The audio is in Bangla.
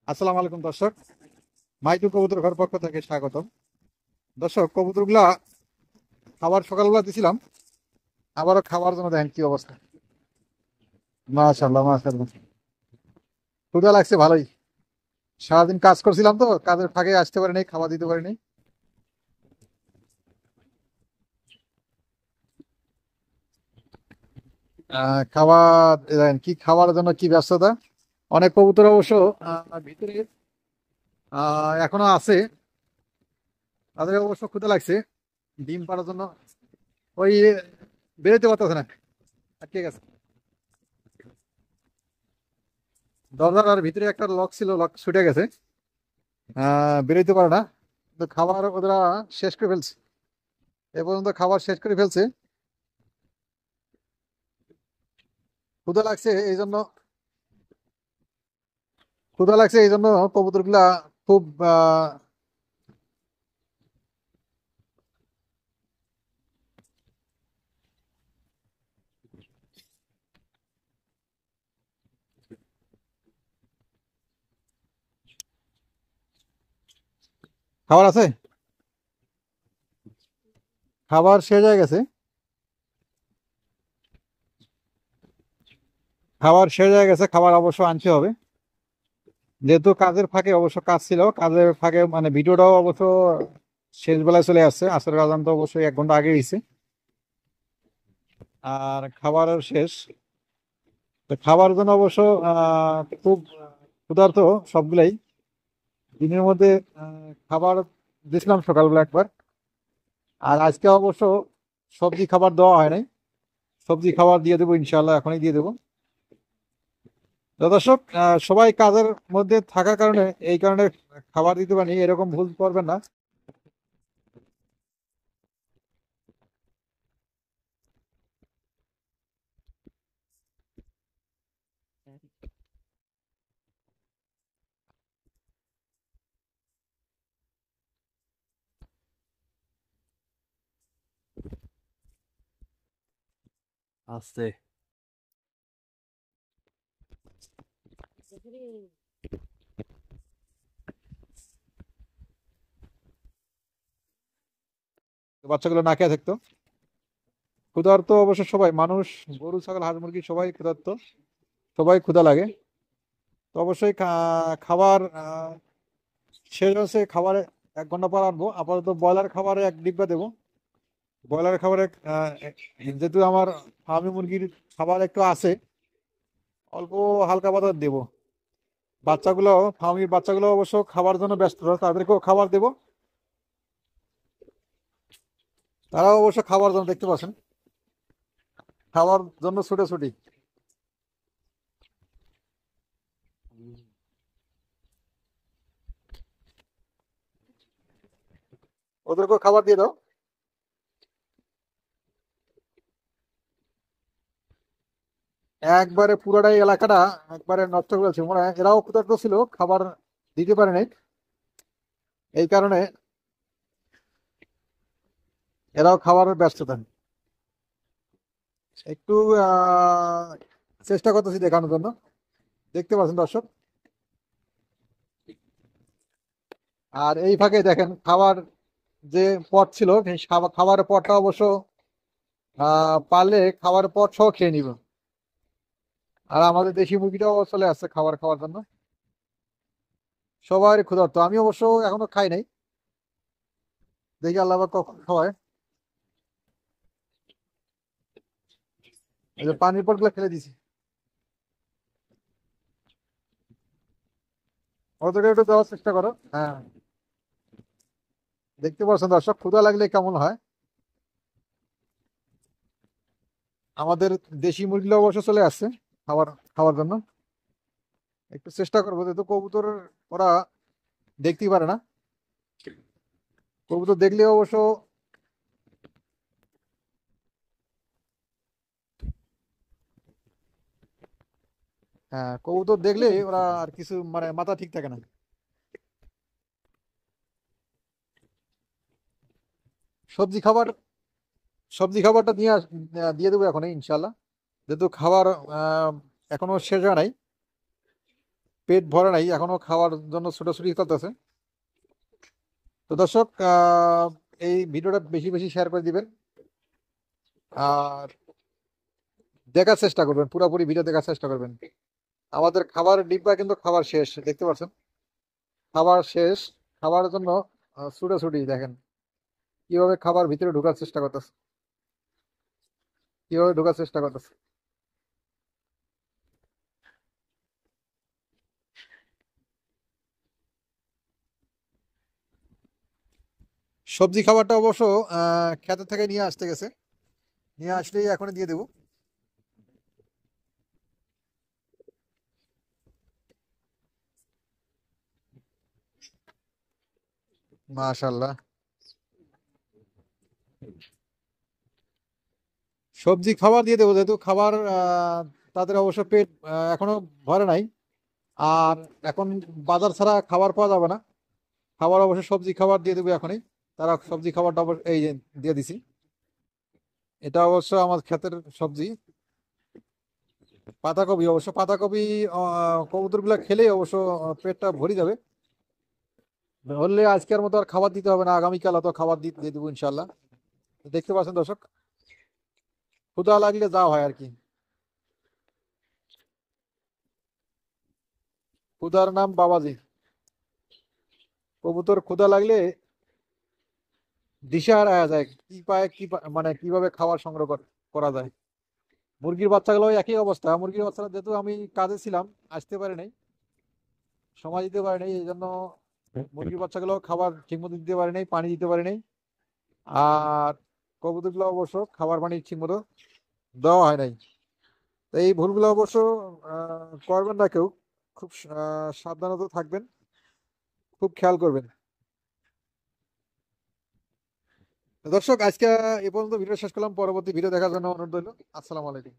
আসসালামু আলাইকুম দর্শক। মাইটু কবুতর ঘর পক্ষ থেকে স্বাগতম। দর্শক, কবুতরগুলা খাবার সকালবেলা দিছিলাম, আবারও খাবার জন্য দেখেন কি অবস্থা। মাশাআল্লাহ মাশাআল্লাহ, ক্ষুধা লাগছে ভালোই। সারাদিন কাজ করছিলাম তো, কাজের ফাঁকে আসতে পারিনি, খাবার দিতে পারিনি। খাবার দেখেন কি, খাবারের জন্য কি ব্যস্ততা। অনেক কবুতর অবশ্য ভিতরে এখনো আছে, তাদের অবশ্য ক্ষুধা লাগছে ডিম পাড়ার জন্য। ওই বেরোতে পারতেছে না, আটকে গেছে। দরজার আর ভিতরে একটা লক ছিল, লক ছুটে গেছে, বেরোতে পারে না। তো খাবার ওরা শেষ করে ফেলছে, এ পর্যন্ত খাবার শেষ করে ফেলছে। ক্ষুধা লাগছে এই জন্য, ক্ষুধা লাগছে এই জন্য কবুতর গুলা খুব খাবার আছে, খাবার শেষ হয়ে গেছে। খাবার শেষ হয়ে গেছে, খাবার অবশ্য আনতে হবে, যেহেতু কাজের ফাঁকে, অবশ্য কাজ ছিল, কাজের ফাঁকে মানে ভিডিওটাও অবশ্য শেষ বেলায় চলে আসছে। আসলে আজান তো অবশ্যই 1 ঘন্টা আগে হয়েছে, আর খাবারের শেষ। তো খাবারের জন্য অবশ্য খুব ক্ষুধার্ত সবগুলাই। দিনের মধ্যে খাবার দিয়েছিলাম সকালবেলা একবার, আর আজকে অবশ্য সবজি খাবার দেওয়া হয় নাই। সবজি খাবার দিয়ে দেবো ইনশাল্লাহ, এখনই দিয়ে দেবো। তো দর্শক, সবাই কাজের মধ্যে থাকার কারণে, এই কারণে খাবার দিতে পারি, এরকম ভুল করবেন না। আস্তে, বাচ্চাগুলো না খেয়ে থাকতো। ক্ষুধার্ত অবশ্য সবাই মানুষ, গরু ছাগল হাঁস মুরগি সবাই ক্ষুধার্ত, সবাই ক্ষুধা লাগে। তো অবশ্যই খাবার শেষ হচ্ছে, খাবারে 1 ঘন্টা পর আনবো। আপাতত ব্রয়লার খাবারে 1 ডিব্বা দেবো। ব্রয়লার খাবারে যেহেতু আমার ফার্মি মুরগির খাবার একটু আছে, অল্প হালকা পাতলা দেবো। বাচ্চাগুলো, ফার্মির বাচ্চাগুলো অবশ্য খাবার জন্য ব্যস্ত, তাদেরকেও খাবার দেবো। তারাও অবশ্য খাবার জন্য, দেখতে পাচ্ছেন, খাবার জন্য ছুটোছুটি। ওদেরকেও খাবার দিয়ে দাও। একবারে পুরোটাই এলাকাটা একবারে নষ্ট করেছে মনে হয়, এরাও ক্ষুধার্ত ছিল, খাবার দিতে পারে নাই। এই কারণে এরাও খাবারের ব্যস্ততা। একটু আহ চেষ্টা করতেছি দেখানোর জন্য, দেখতে পাচ্ছেন দর্শক। আর এই ফাঁকে দেখেন খাবার যে পট ছিল, সেই খাবারের পটটা অবশ্য পারলে খাবারের পট সহ খেয়ে নিব। আর আমাদের দেশি মুরগিটাও চলে আসছে খাবার খাওয়ার জন্য। সবার ক্ষুধার্ত, আমি অবশ্য এখনো খাই নাই, দেখি আল্লাহ পাক কখন খাওয়ায়। এই যে পানির পট গুলো ফেলে দিছি, ওদেরকে একটু দেওয়ার চেষ্টা করো। হ্যাঁ, দেখতে পাচ্ছেন দর্শক, ক্ষুধা লাগলে কেমন হয়। আমাদের দেশি মুরগিগুলো অবশ্য চলে আসছে খাবার খাওয়ার জন্য। একটু চেষ্টা করবো, যেহেতু কবুতর ওরা দেখতেই পারে না, কবুতর দেখলে অবশ্য। হ্যাঁ, কবুতর দেখলে ওরা আর কিছু মানে মাথা ঠিক থাকে না। সবজি খাবার, সবজি খাবারটা দিয়ে দেবো এখন ইনশাল্লাহ, যেহেতু খাবার আহ, এখনো শেষ হয় নাই। পেট ভরে নাই, এখনো খাওয়ার জন্য ছোটাছুটি করতেছে। তো দর্শক, এই ভিডিওটা বেশি বেশি শেয়ার করে দিবেন, আর দেখার চেষ্টা করবেন, পুরোপুরি ভিডিও দেখার চেষ্টা করবেন। আমাদের খাবার ডিব্বা কিন্তু খাবার শেষ, দেখতে পাচ্ছেন খাবার শেষ। খাবারের জন্য ছুটাছুটি দেখেন কিভাবে খাবার ভিতরে ঢোকার চেষ্টা করতেছে, কিভাবে ঢোকার চেষ্টা করতেছে। সবজি খাবারটা অবশ্য ক্ষেত থেকে নিয়ে আসতে গেছে, নিয়ে আসলেই এখন দিয়ে দেবো। মাশাল্লাহ, সবজি খাবার দিয়ে দেবো, যেহেতু খাবার তাদের অবশ্য পেট এখনো ভরে নাই। আর এখন বাজার ছাড়া খাবার পাওয়া যাবে না, খাবার অবশ্য সবজি খাবার দিয়ে দেবো এখনই। তারা সবজি খাবারটা এই যে দিয়ে দিছি। এটা অবশ্য আমার ক্ষেতের সবজি, পাতাকপি। অবশ্য পাতাকপি কবুতর গুলা খেলেই অবশ্য পেটটা ভরে যাবে। ধরলে আজকের মতো আর খাবার দিতে হবে না, আগামীকাল অত খাবার দিয়ে দেবো ইনশাল্লাহ। দেখতে পাচ্ছেন দর্শক, ক্ষুধা লাগলে যা হয় আর কি। ক্ষুধার নাম বাবাজি। কবুতর ক্ষুধা লাগলে দিশাহারা হয়ে যায়, কি পায় মানে কিভাবে খাবার সংগ্রহ করা যায়। মুরগির বাচ্চাগুলো একই অবস্থা। মুরগির বাচ্চারা যেহেতু আমি কাজে ছিলাম, আসতে পারি নাই, সময় দিতে পারি নাই, এই জন্য মুরগির বাচ্চাগুলো খাবার ঠিক মতো দিতে পারি নাই, পানি দিতে পারি নাই। আর কবুতরগুলো অবশ্য খাবার পানি ঠিক মতো দেওয়া হয় নাই। তো এই ভুলগুলো অবশ্য করবেন না কেউ, খুব সাবধানত থাকবেন, খুব খেয়াল করবেন। দর্শক, আজকে এ পর্যন্ত ভিডিও শেষ করলাম, পরবর্তী ভিডিও দেখার জন্য অনুরোধ রইল। আসসালামু আলাইকুম।